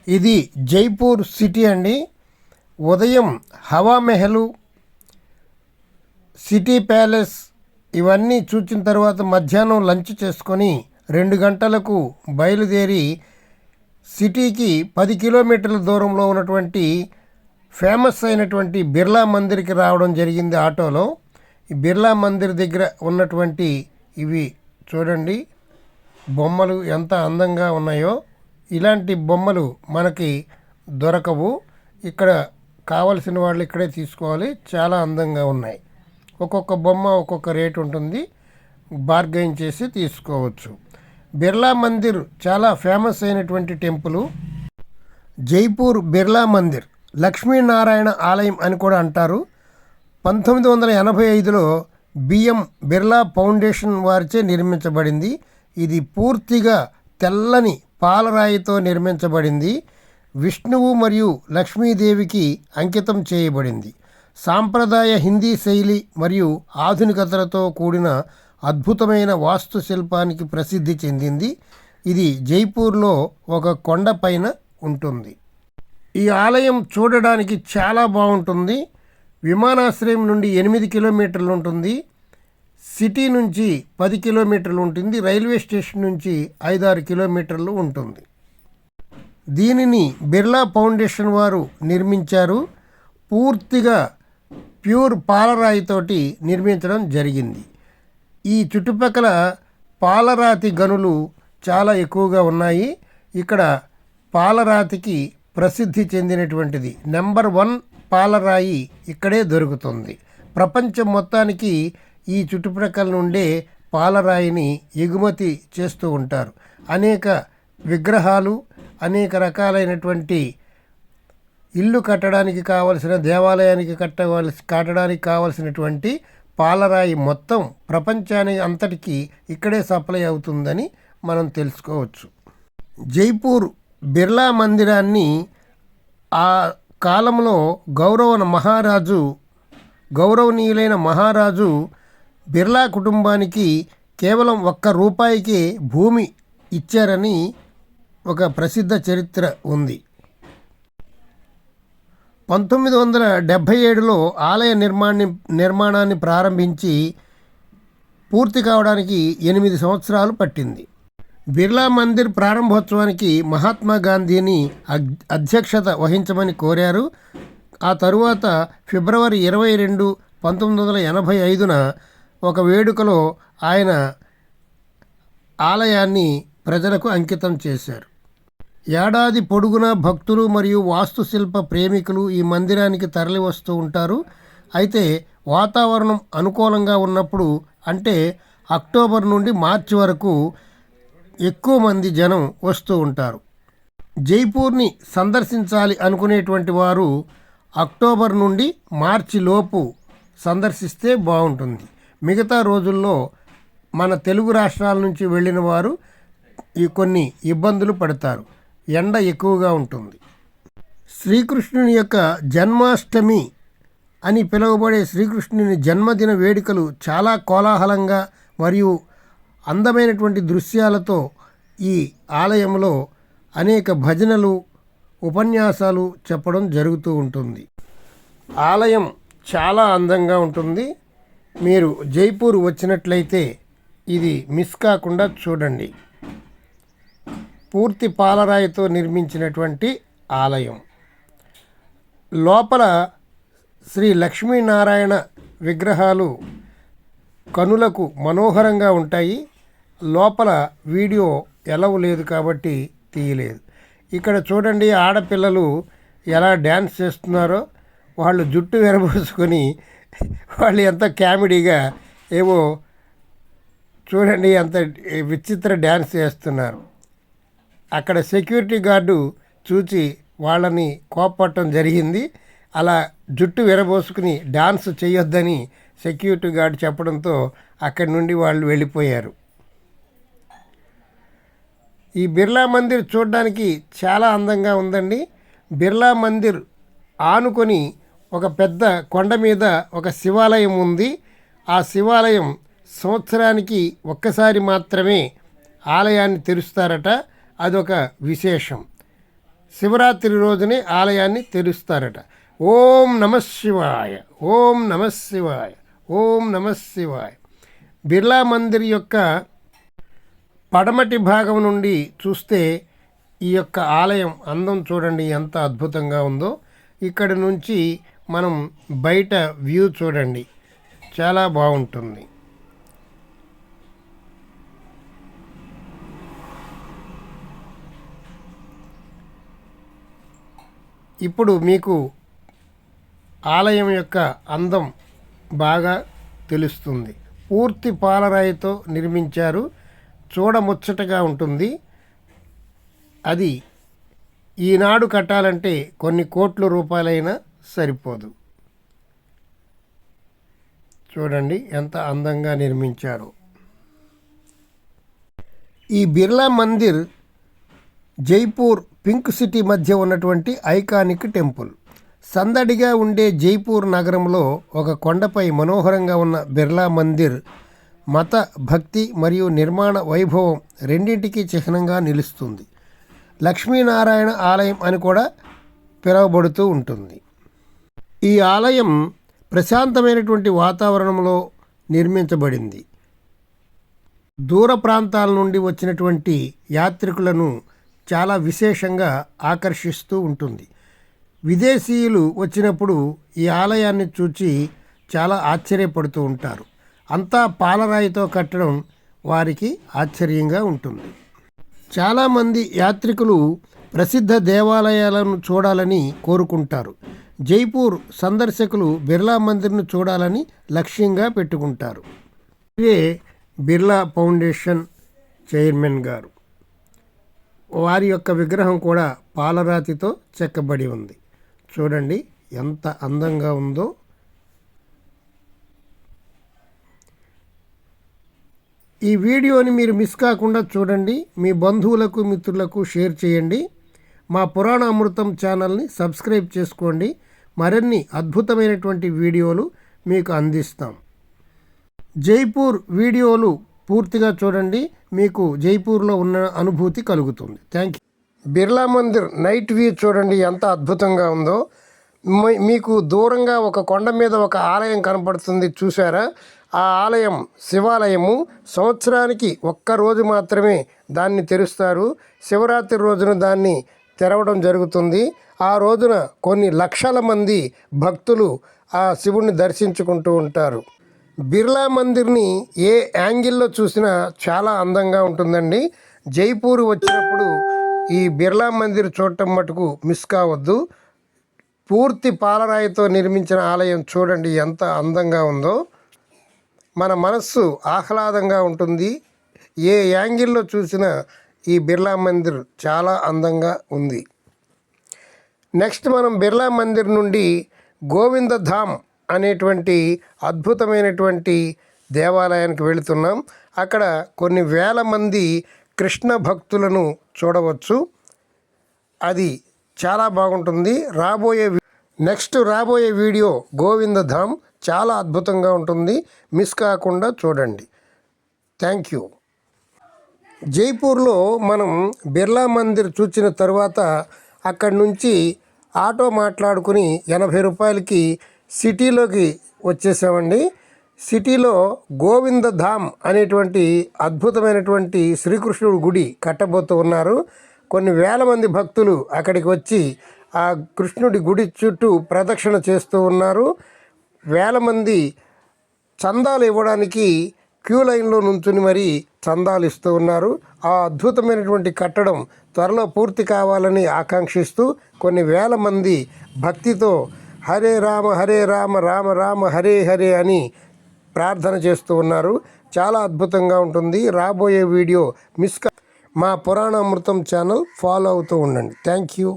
ఇది జైపూర్ సిటీ అండి. ఉదయం హవా మెహలు, సిటీ ప్యాలెస్ ఇవన్నీ చూసిన తర్వాత మధ్యాహ్నం లంచ్ చేసుకొని 2 గంటలకు బయలుదేరి సిటీకి 10 కిలోమీటర్ల దూరంలో ఉన్నటువంటి ఫేమస్ అయినటువంటి బిర్లా మందిర్కి రావడం జరిగింది ఆటోలో. ఈ బిర్లా మందిర్ దగ్గర ఉన్నటువంటి ఇవి చూడండి, బొమ్మలు ఎంత అందంగా ఉన్నాయో. ఇలాంటి బొమ్మలు మనకి దొరకవు. ఇక్కడ కావలసిన వాళ్ళు ఇక్కడే తీసుకోవాలి. చాలా అందంగా ఉన్నాయి. ఒక్కొక్క బొమ్మ ఒక్కొక్క రేటు ఉంటుంది, బార్గెయిన్ చేసి తీసుకోవచ్చు. బిర్లా మందిర్ చాలా ఫేమస్ అయినటువంటి టెంపుల్. జైపూర్ బిర్లా మందిర్ లక్ష్మీనారాయణ ఆలయం అని కూడా అంటారు. 1985లో బిఎం బిర్లా ఫౌండేషన్ వారిచే నిర్మించబడింది. ఇది పూర్తిగా తెల్లని పాలరాయితో నిర్మించబడింది. విష్ణువు మరియు లక్ష్మీదేవికి అంకితం చేయబడింది. సాంప్రదాయ హిందీ శైలి మరియు ఆధునికతలతో కూడిన అద్భుతమైన వాస్తుశిల్పానికి ప్రసిద్ధి చెందింది. ఇది జైపూర్లో ఒక కొండపైన ఉంటుంది. ఈ ఆలయం చూడడానికి చాలా బాగుంటుంది. విమానాశ్రయం నుండి 8 కిలోమీటర్లు ఉంటుంది. సిటీ నుంచి 10 కిలోమీటర్లు ఉంటుంది. రైల్వే స్టేషన్ నుంచి 5-6 కిలోమీటర్లు ఉంటుంది. దీనిని బిర్లా ఫౌండేషన్ వారు నిర్మించారు. పూర్తిగా ప్యూర్ పాలరాయితోటి నిర్మించడం జరిగింది. ఈ చుట్టుపక్కల పాలరాతి గనులు చాలా ఎక్కువగా ఉన్నాయి. ఇక్కడ పాలరాతికి ప్రసిద్ధి చెందినటువంటిది నెంబర్ 1 పాలరాయి ఇక్కడే దొరుకుతుంది. ప్రపంచం మొత్తానికి ఈ చుట్టుప్రక్కల నుండే పాలరాయిని ఎగుమతి చేస్తూ ఉంటారు. అనేక విగ్రహాలు, అనేక రకాలైనటువంటి ఇల్లు కట్టడానికి కావలసిన, దేవాలయానికి కట్టడానికి కావలసినటువంటి పాలరాయి మొత్తం ప్రపంచానికి అంతటికీ ఇక్కడే సప్లై అవుతుందని మనం తెలుసుకోవచ్చు. జైపూర్ బిర్లా మందిరాన్ని ఆ కాలంలో గౌరవనీయులైన మహారాజు బిర్లా కుటుంబానికి కేవలం ₹1 భూమి ఇచ్చారని ఒక ప్రసిద్ధ చరిత్ర ఉంది. 1977లో ఆలయ నిర్మాణాన్ని ప్రారంభించి పూర్తి కావడానికి 8 సంవత్సరాలు పట్టింది. బిర్లా మందిర్ ప్రారంభోత్సవానికి మహాత్మా గాంధీని అధ్యక్షత వహించమని కోరారు. ఆ తరువాత ఫిబ్రవరి 22, 1985న ఒక వేడుకలో ఆయన ఆలయాన్ని ప్రజలకు అంకితం చేశారు. ఏడాది పొడుగునా భక్తులు మరియు వాస్తుశిల్ప ప్రేమికులు ఈ మందిరానికి తరలి వస్తూ ఉంటారు. అయితే వాతావరణం అనుకూలంగా ఉన్నప్పుడు, అంటే అక్టోబర్ నుండి మార్చి వరకు ఎక్కువ మంది జనం వస్తూ ఉంటారు. జైపూర్ని సందర్శించాలి అనుకునేటువంటి వారు అక్టోబర్ నుండి మార్చి లోపు సందర్శిస్తే బాగుంటుంది. మిగతా రోజుల్లో మన తెలుగు రాష్ట్రాల నుంచి వెళ్ళిన వారు కొన్ని ఇబ్బందులు పడతారు. ఎండ ఎక్కువగా ఉంటుంది. శ్రీకృష్ణుని యొక్క జన్మాష్టమి అని పిలువబడే శ్రీకృష్ణుని జన్మదిన వేడుకలు చాలా కోలాహలంగా మరియు అందమైనటువంటి దృశ్యాలతో ఈ ఆలయంలో అనేక భజనలు, ఉపన్యాసాలు చెప్పడం జరుగుతూ ఉంటుంది. ఆలయం చాలా అందంగా ఉంటుంది. మీరు జైపూర్ వచ్చినట్లయితే ఇది మిస్ కాకుండా చూడండి. పూర్తి పాలరాయితో నిర్మించినటువంటి ఆలయం. లోపల శ్రీ లక్ష్మీనారాయణ విగ్రహాలు కనులకు మనోహరంగా ఉంటాయి. లోపల వీడియో ఎలవ్ లేదు కాబట్టి తీయలేదు. ఇక్కడ చూడండి, ఆడపిల్లలు ఎలా డ్యాన్స్ చేస్తున్నారో. వాళ్ళు జుట్టు విరబోసుకొని వాళ్ళు ఎంత కామెడీగా ఏవో చూడండి, ఎంత విచిత్ర డ్యాన్స్ చేస్తున్నారు. అక్కడ సెక్యూరిటీ గార్డు చూసి వాళ్ళని కోపపడటం జరిగింది. అలా జుట్టు విరబోసుకుని డాన్స్ చేయొద్దని సెక్యూరిటీ గార్డు చెప్పడంతో అక్కడి నుండి వాళ్ళు వెళ్ళిపోయారు. ఈ బిర్లా మందిర్ చూడడానికి చాలా అందంగా ఉందండి. బిర్లా మందిర్ ఆనుకొని ఒక పెద్ద కొండ మీద ఒక శివాలయం ఉంది. ఆ శివాలయం సంవత్సరానికి ఒక్కసారి మాత్రమే ఆలయాన్ని తెరుస్తారట. అదొక విశేషం. శివరాత్రి రోజునే ఆలయాన్ని తెరుస్తారట. ఓం నమః శివాయ, ఓం నమః శివాయ, ఓం నమః శివాయ. బిర్లా మందిర్ యొక్క పడమటి భాగం నుండి చూస్తే ఈ యొక్క ఆలయం అందం చూడండి ఎంత అద్భుతంగా ఉందో. ఇక్కడి నుంచి మనం బయట వ్యూ చూడండి, చాలా బాగుంటుంది. ఇప్పుడు మీకు ఆలయం యొక్క అందం బాగా తెలుస్తుంది. పూర్తి పాలరాయితో నిర్మించారు, చూడముచ్చటగా ఉంటుంది. అది ఈనాడు కట్టాలంటే కొన్ని కోట్ల రూపాయలైనా సరిపోదు. చూడండి ఎంత అందంగా నిర్మించారు. ఈ బిర్లా మందిర్ జైపూర్ పింక్ సిటీ మధ్య ఉన్నటువంటి ఐకానిక్ టెంపుల్. సందడిగా ఉండే జైపూర్ నగరంలో ఒక కొండపై మనోహరంగా ఉన్న బిర్లా మందిర్ మత భక్తి మరియు నిర్మాణ వైభవం రెండింటికి చిహ్నంగా నిలుస్తుంది. లక్ష్మీనారాయణ ఆలయం అని కూడా పిలువబడుతూ ఉంటుంది. ఈ ఆలయం ప్రశాంతమైనటువంటి వాతావరణంలో నిర్మించబడింది. దూర ప్రాంతాల నుండి వచ్చినటువంటి యాత్రికులను చాలా విశేషంగా ఆకర్షిస్తూ ఉంటుంది. విదేశీయులు వచ్చినప్పుడు ఈ ఆలయాన్ని చూచి చాలా ఆశ్చర్యపడుతూ ఉంటారు. అంతా పాలరాయితో కట్టడం వారికి ఆశ్చర్యంగా ఉంటుంది. చాలామంది యాత్రికులు ప్రసిద్ధ దేవాలయాలను చూడాలని కోరుకుంటారు. జైపూర్ సందర్శకులు బిర్లా మందిర్ను చూడాలని లక్ష్యంగా పెట్టుకుంటారు. ఇదే బిర్లా ఫౌండేషన్ చైర్మన్ గారు. వారి యొక్క విగ్రహం కూడా పాలరాతితో చెక్కబడి ఉంది. చూడండి ఎంత అందంగా ఉందో. ఈ వీడియోని మీరు మిస్ కాకుండా చూడండి. మీ బంధువులకు మిత్రులకు షేర్ చేయండి. మా పురాణ అమృతం ఛానల్ని సబ్స్క్రైబ్ చేసుకోండి. మరిన్ని అద్భుతమైనటువంటి వీడియోలు మీకు అందిస్తాం. జైపూర్ వీడియోలు పూర్తిగా చూడండి, మీకు జైపూర్లో ఉన్న అనుభూతి కలుగుతుంది. Thank you. Birla Mandir night view చూడండి ఎంత అద్భుతంగా ఉందో. మీకు దూరంగా ఒక కొండ మీద ఒక ఆలయం కనపడుతుంది, చూసారా? ఆ ఆలయం శివాలయము. సంవత్సరానికి ఒక్కరోజు మాత్రమే దాన్ని తెరుస్తారు. శివరాత్రి రోజున దాన్ని తెరవడం జరుగుతుంది. ఆ రోజున కొన్ని లక్షల మంది భక్తులు ఆ శివుణ్ణి దర్శించుకుంటూ ఉంటారు. బిర్లా మందిర్ని ఏ యాంగిల్లో చూసినా చాలా అందంగా ఉంటుందండి. జైపూర్ వచ్చినప్పుడు ఈ బిర్లా మందిర్ చూడటం మటుకు మిస్ కావద్దు. పూర్తి పాలరాయితో నిర్మించిన ఆలయం చూడండి ఎంత అందంగా ఉందో. మన మనస్సు ఆహ్లాదంగా ఉంటుంది. ఏ యాంగిల్లో చూసినా ఈ బిర్లా మందిర్ చాలా అందంగా ఉంది. నెక్స్ట్ మనం బిర్లా మందిర్ నుండి గోవిందధామ్ అనేటువంటి అద్భుతమైనటువంటి దేవాలయానికి వెళుతున్నాం. అక్కడ కొన్ని వేల మంది కృష్ణ భక్తులను చూడవచ్చు. అది చాలా బాగుంటుంది. నెక్స్ట్ రాబోయే వీడియో గోవిందధామ్ చాలా అద్భుతంగా ఉంటుంది. మిస్ కాకుండా చూడండి. Thank you. జైపూర్లో మనం బిర్లా మందిర్ చూసిన తర్వాత అక్కడి నుంచి ఆటో మాట్లాడుకుని 80 రూపాయలకి సిటీలోకి వచ్చేసామండి. సిటీలో గోవిందధామ్ అనేటువంటి అద్భుతమైనటువంటి శ్రీకృష్ణుడి గుడి కట్టబోతూ ఉన్నారు. కొన్ని వేల మంది భక్తులు అక్కడికి వచ్చి ఆ కృష్ణుడి గుడి చుట్టూ ప్రదక్షిణ చేస్తూ ఉన్నారు. వేల మంది చందాలు ఇవ్వడానికి క్యూ లైన్లో నుంచుని మరీ చందాలు ఇస్తూ ఉన్నారు. ఆ అద్భుతమైనటువంటి కట్టడం త్వరలో పూర్తి కావాలని ఆకాంక్షిస్తూ కొన్ని వేల మంది భక్తితో హరే రామ రామ రామ హరే హరే అని ప్రార్థన చేస్తూ ఉన్నారు. చాలా అద్భుతంగా ఉంటుంది. రాబోయే వీడియో మా పురాణ అమృతం ఛానల్ ఫాలో అవుతూ ఉండండి. Thank you.